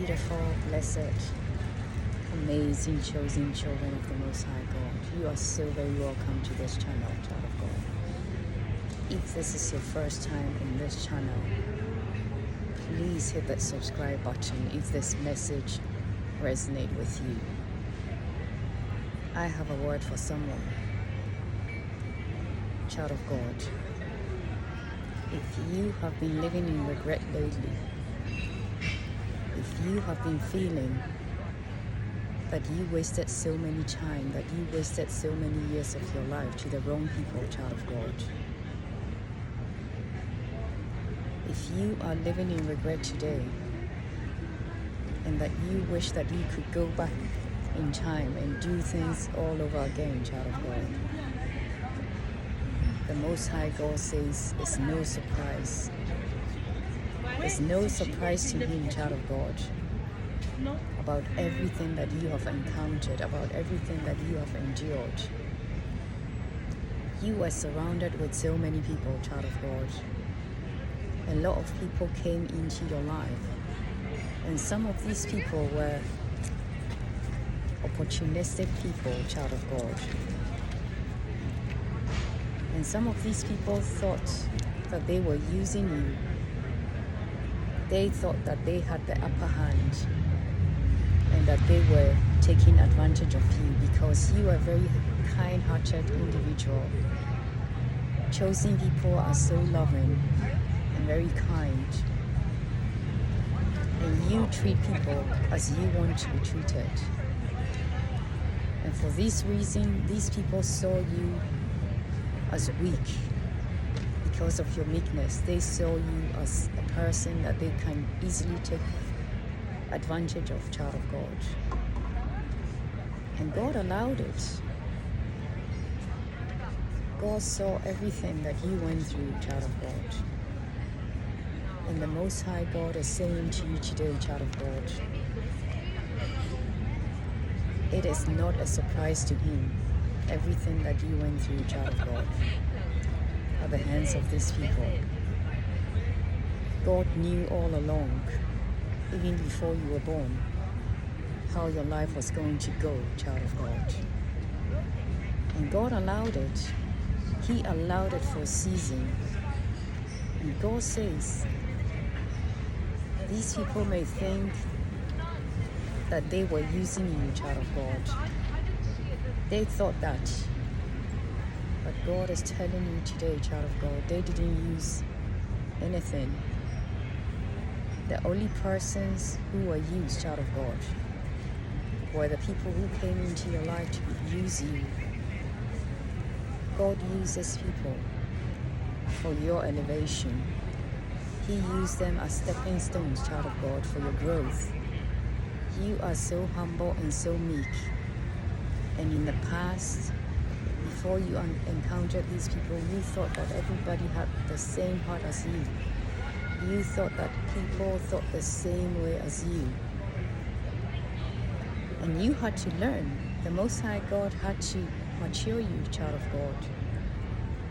beautiful, blessed, amazing, chosen children of the Most High God. You are so very welcome to this channel, child of God. If this is your first time in this channel, please hit that subscribe button if this message resonates with you. I have a word for someone, child of God. If you have been living in regret lately, if you have been feeling that you wasted so many time, that you wasted so many years of your life to the wrong people, child of God. If you are living in regret today, and that you wish that you could go back in time and do things all over again, child of God, the Most High God says it's no surprise. It's no surprise to Him, child of God, about everything that you have encountered, about everything that you have endured. You were surrounded with so many people, child of God. A lot of people came into your life, and some of these people were opportunistic people, child of God. And some of these people thought that they were using you. They thought that they had the upper hand and that they were taking advantage of you because you are a very kind-hearted individual. Chosen people are so loving and very kind. And you treat people as you want to be treated. And for this reason, these people saw you as weak. Because of your meekness, they saw you as a person that they can easily take advantage of, child of God. And God allowed it. God saw everything that you went through, child of God. And the Most High God is saying to you today, child of God, it is not a surprise to Him, everything that you went through, child of God, at the hands of these people. God knew all along, even before you were born, how your life was going to go, child of God. And God allowed it. He allowed it for a season. And God says, these people may think that they were using you, child of God. They thought that. But God is telling you today, child of God, they didn't use anything. The only persons who were used, child of God, were the people who came into your life to use you. God uses people for your elevation. He used them as stepping stones, child of God, for your growth. You are so humble and so meek. And in the past, before you encountered these people, you thought that everybody had the same heart as you. You thought that people thought the same way as you. And you had to learn. The Most High God had to mature you, child of God.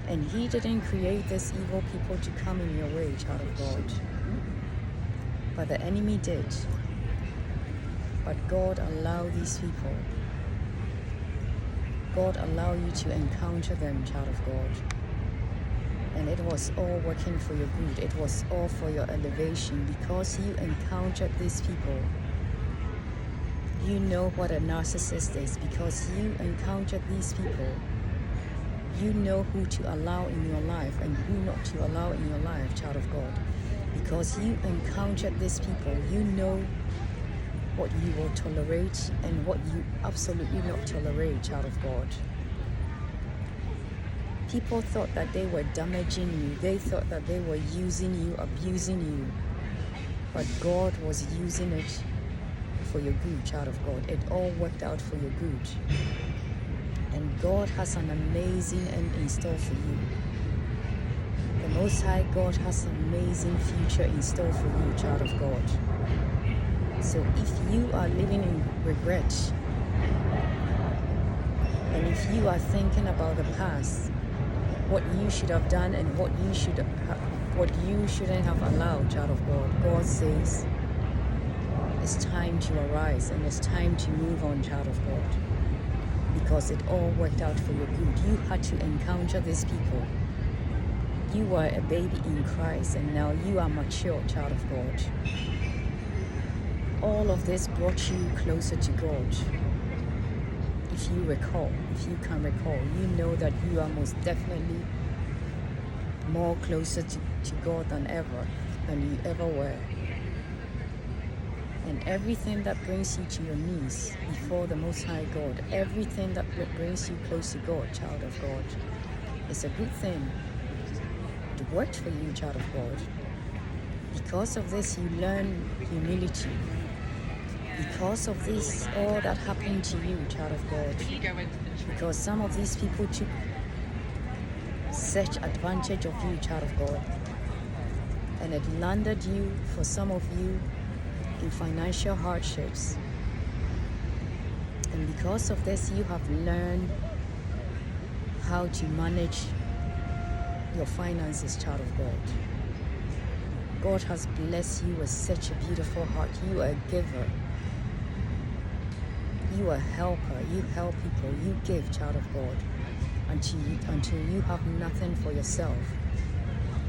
And He didn't create these evil people to come in your way, child of God. But the enemy did. But God allowed these people. God allowed you to encounter them, child of God. And it was all working for your good. It was all for your elevation because you encountered these people. You know what a narcissist is because you encountered these people. You know who to allow in your life and who not to allow in your life, child of God. Because you encountered these people, you know what you will tolerate and what you absolutely not tolerate, child of God. People thought that they were damaging you. They thought that they were using you, abusing you. But God was using it for your good, child of God. It all worked out for your good. And God has an amazing end in store for you. The Most High God has an amazing future in store for you, child of God. So if you are living in regret, and if you are thinking about the past, what you should have done and what you shouldn't have allowed, child of God, God says, It's time to arise and it's time to move on, child of God. Because it all worked out for your good. You had to encounter these people. You were a baby in Christ and now you are mature, child of God. All of this brought you closer to God. If you recall, if you can recall, you know that you are most definitely more closer to God than you ever were. And everything that brings you to your knees before the Most High God, everything that brings you close to God, child of God, is a good thing. It worked for you, child of God. Because of this, you learn humility. Because of this, all that happened to you, child of God, because some of these people took such advantage of you, child of God, and it landed you, for some of you, in financial hardships. And because of this, you have learned how to manage your finances, child of God. God has blessed you with such a beautiful heart. You are a giver. You are a helper. You help people. You give, child of God, until you have nothing for yourself.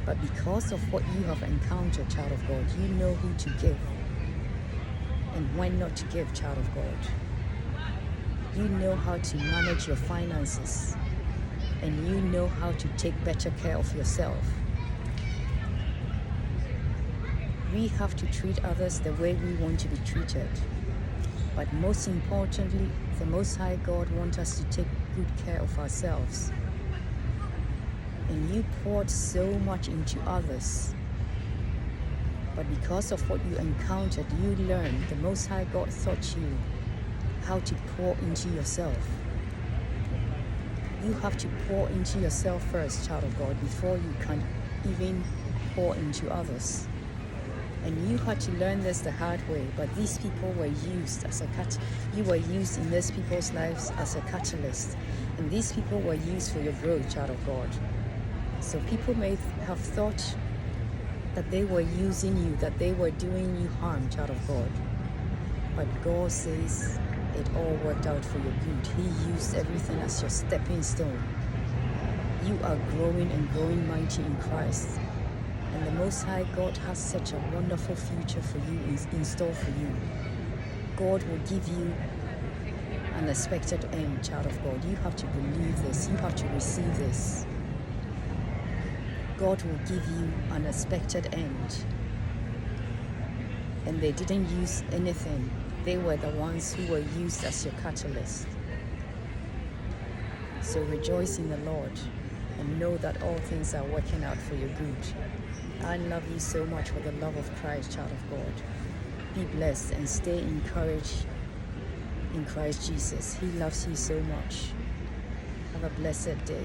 But because of what you have encountered, child of God, you know who to give and when not to give, child of God. You know how to manage your finances and you know how to take better care of yourself. We have to treat others the way we want to be treated. But most importantly, the Most High God wants us to take good care of ourselves. And you poured so much into others. But because of what you encountered, you learned the Most High God taught you how to pour into yourself. You have to pour into yourself first, child of God, before you can even pour into others. And you had to learn this the hard way, but these people were used as you were used in these people's lives as a catalyst. And these people were used for your growth, child of God. So people may have thought that they were using you, that they were doing you harm, child of God. But God says it all worked out for your good. He used everything as your stepping stone. You are growing and growing mighty in Christ. And the Most High God has such a wonderful future for you in store for you. God will give you an expected end, child of God. You have to believe this. You have to receive this. God will give you an expected end. And they didn't use anything. They were the ones who were used as your catalyst. So rejoice in the Lord and know that all things are working out for your good. I love you so much with the love of Christ, child of God. Be blessed and stay encouraged in Christ Jesus. He loves you so much. Have a blessed day.